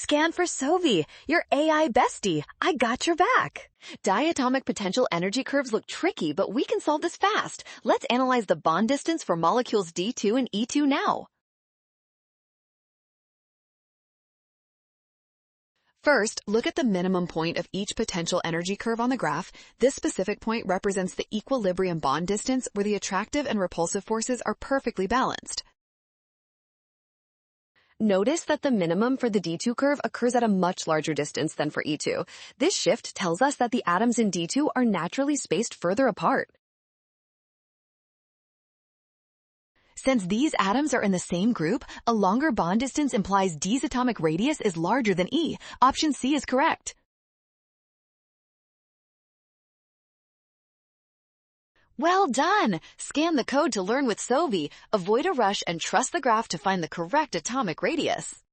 Scan for Sovi, your AI bestie. I got your back. Diatomic potential energy curves look tricky, but we can solve this fast. Let's analyze the bond distance for molecules D2 and E2 now. First, look at the minimum point of each potential energy curve on the graph. This specific point represents the equilibrium bond distance where the attractive and repulsive forces are perfectly balanced. Notice that the minimum for the D2 curve occurs at a much larger distance than for E2. This shift tells us that the atoms in D2 are naturally spaced further apart. Since these atoms are in the same group, a longer bond distance implies D's atomic radius is larger than E. Option C is correct. Well done! Scan the code to learn with Sovi. Avoid a rush and trust the graph to find the correct atomic radius.